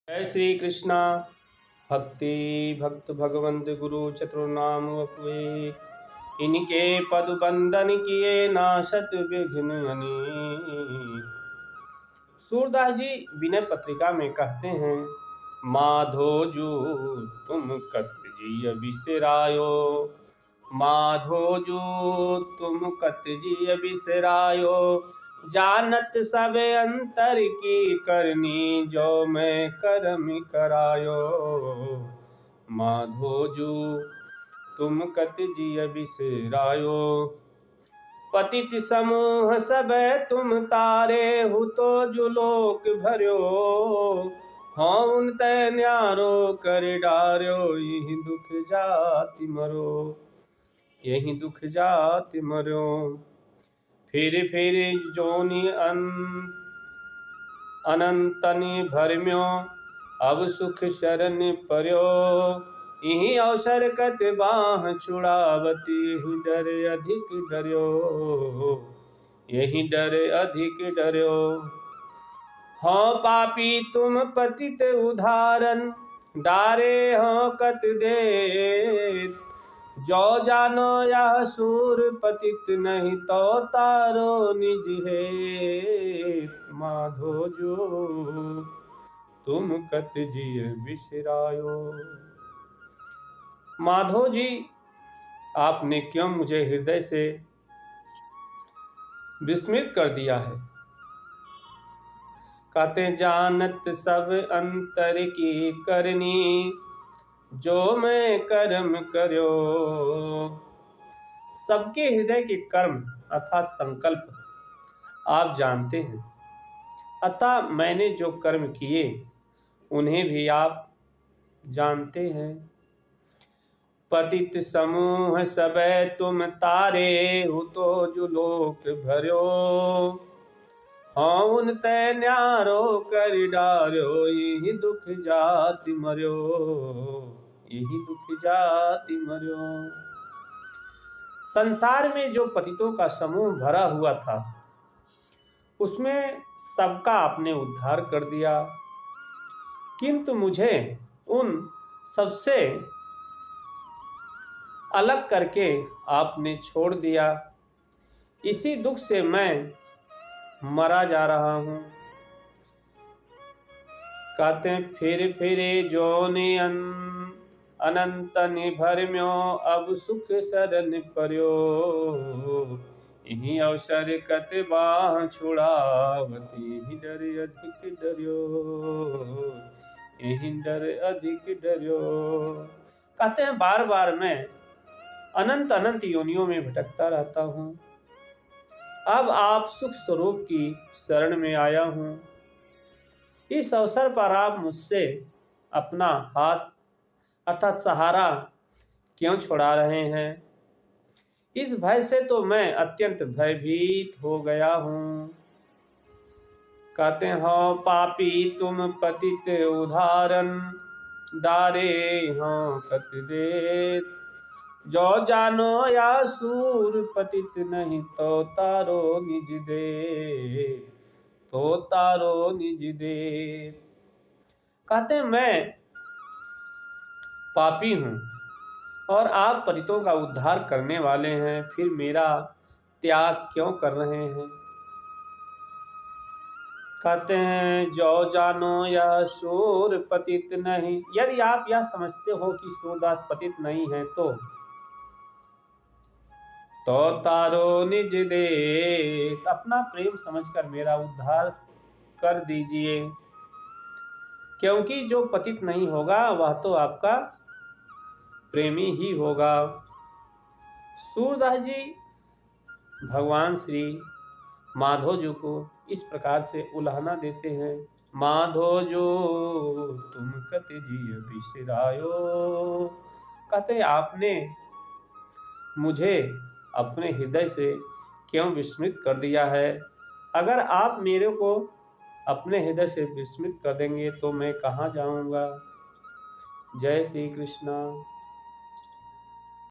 जय श्री कृष्णा। भक्ति भक्त भगवंत गुरु चतुर्नाम वपुए, इनके पद बंदन किए नाशत विघ्न अनेक। सूरदास जी विनय पत्रिका में कहते हैं, माधो जू तुम कत जिय बिसरायो, माधो जू तुम कत जिय बिसरायो, जानत सब अंतर की करनी जो मैं करम करायो। माधो जू तुम कत जिय बिसरायो, पतित समूह सब तुम तारे हु तो जुलोक भर्यो, हाँ उन तै न्यारो कर डार्यो, यही दुख जाति मरो, यही दुख जाति मरो। फिर जोनि अनंतनि भरम्यो, अब सुख शरण पर्यो, यही अवसर कत बाह छुड़ावती, यही डर अधिक डर्यो, यही डर अधिक डर्यो। हाँ पापी तुम पतित उदाहरण, डारे हाँ कत दे, जो जानो यह सूर पतित नहीं तो तारो निज है। माधो जो तुम कत जिय बिसरायो। माधो जी, आपने क्यों मुझे हृदय से विस्मृत कर दिया है। कहते जानत सब अंतर की करनी, जो मैं कर्म करो। सबके हृदय के कर्म अर्थात संकल्प आप जानते हैं, अतः मैंने जो कर्म किए उन्हें भी आप जानते हैं। पतित समूह सबे तुम तारे हु तो जुलोक भर्यो, हाँ उन तै न्यारो कर डार्यो, यही दुख जाति मर्यो, यही दुख जाति मर्यो। संसार में जो पतितों का समूह भरा हुआ था, उसमें सबका आपने उद्धार कर दिया, किंतु मुझे उन सबसे अलग करके आपने छोड़ दिया। इसी दुख से मैं मरा जा रहा हूं। कहते हैं फिर जोनि अनंत निभरम्यो, अब सुख शरण पर्यो, यही अवसर कत बाह छुड़ावती, यही डर अधिक डर्यो, यही डर अधिक डर्यो। कहते हैं बार बार मैं अनंत अनंत योनियों में भटकता रहता हूं, अब आप सुख स्वरूप की शरण में आया हूं। इस अवसर पर आप मुझसे अपना हाथ अर्थात सहारा क्यों छुड़ा रहे हैं। इस भय से तो मैं अत्यंत भयभीत हो गया हूं। कहते हैं हाँ पापी तुम पतित उदाहरण, डारे हाँ कत दे, जो जानो या सूर पतित नहीं तो तारो निज दे, तो तारो निज दे। कहते हैं मैं पापी हूं और आप पतितों का उद्धार करने वाले हैं, फिर मेरा त्याग क्यों कर रहे हैं। कहते हैं जो जानो यह सूर पतित नहीं, यदि आप यह समझते हो कि सूरदास पतित नहीं है तो तारो निज दे, अपना प्रेम समझकर मेरा उद्धार कर दीजिए, क्योंकि जो पतित नहीं होगा वह तो आपका प्रेमी ही होगा। सूरदास जी भगवान श्री माधो जी को इस प्रकार से उल्हाना देते हैं, माधो जो तुम कत जिय बिसरायो। कहते आपने मुझे अपने हृदय से क्यों विस्मृत कर दिया है। अगर आप मेरे को अपने हृदय से विस्मृत कर देंगे तो मैं कहाँ जाऊंगा। जय श्री कृष्णा।